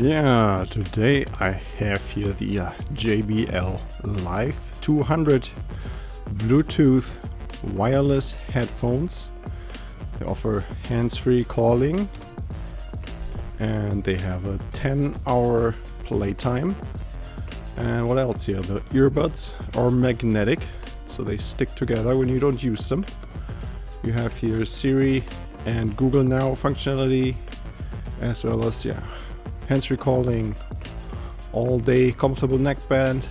Yeah, today I have here the JBL LIVE200 Bluetooth wireless headphones. They offer hands-free calling and they have a 10-hour playtime. And what else here? The earbuds are magnetic, so they stick together when you don't use them. You have here Sire and Google Now functionality, as well as hands-free calling, all-day comfortable neckband,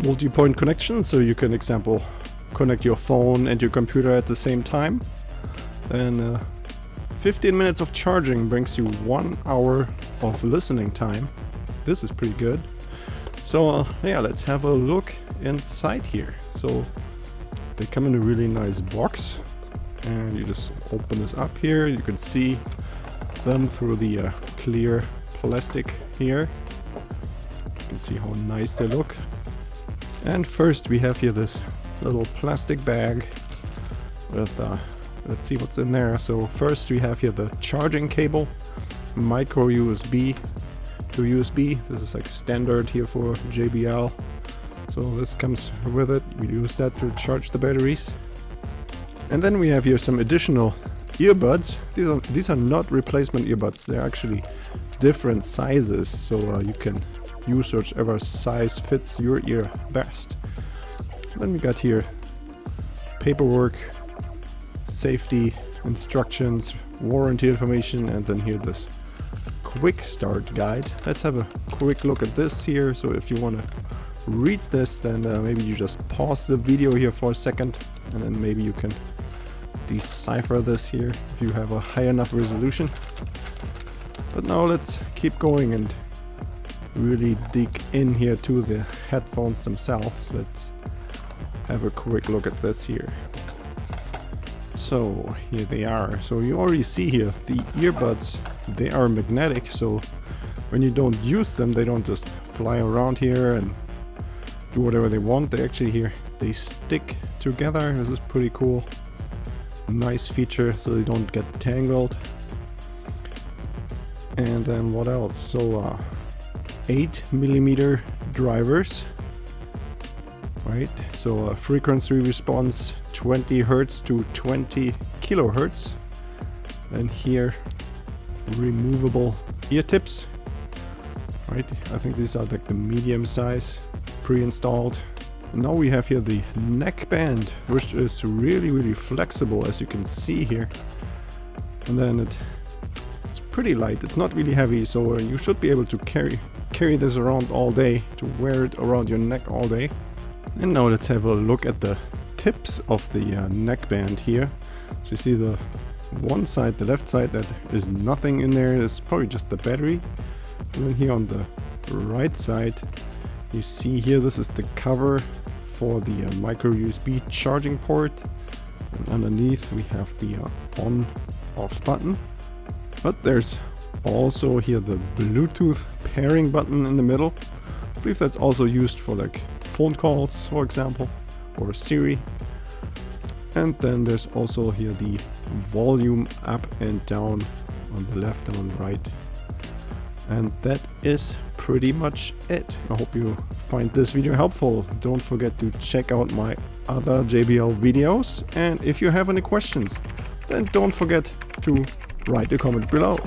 multi-point connection, so you can, example, connect your phone and your computer at the same time. Then 15 minutes of charging brings you 1 hour of listening time. This is pretty good. So yeah, let's have a look inside here. So they come in a really nice box, and you just open this up here. You can see them through the clear plastic here. You can see how nice they look. And first we have here this little plastic bag with let's see what's in there. So first we have here the charging cable, micro USB to USB. This is like standard here for JBL. So this comes with it. You use that to charge the batteries. And then we have here some additional earbuds. These are not replacement earbuds. They're actually different sizes, so you can use whichever size fits your ear best. Then we got here paperwork, safety instructions, warranty information, and then here this quick start guide. Let's have a quick look at this here. So if you want to read this, then maybe you just pause the video here for a second, and then maybe you can decipher this here if you have a high enough resolution. But now let's keep going and really dig in here to the headphones themselves. Let's have a quick look at this here. So here they are. So you already see here the earbuds, they are magnetic, so when you don't use them, they don't just fly around here and do whatever they want. They actually here, they stick together. This is pretty cool. Nice feature, so they don't get tangled. And then what else? So 8mm drivers, right? So frequency response 20 Hz to 20 kHz. Then here removable ear tips, right? I think these are like the medium size, pre-installed. Now we have here the neckband, which is really flexible, as you can see here. And then it's pretty light. It's not really heavy, so you should be able to carry this around all day, to wear it around your neck all day. And now let's have a look at the tips of the neckband here. So you see the one side, the left side, that is nothing in there. It's probably just the battery. And then here on the right side, you see here, this is the cover for the micro USB charging port. And underneath we have the on/off button. But there's also here the Bluetooth pairing button in the middle. I believe that's also used for like phone calls, for example, or Siri. And then there's also here the volume up and down on the left and on the right. And that is pretty much it. I hope you find this video helpful. Don't forget to check out my other JBL videos. And if you have any questions, then don't forget to write a comment below.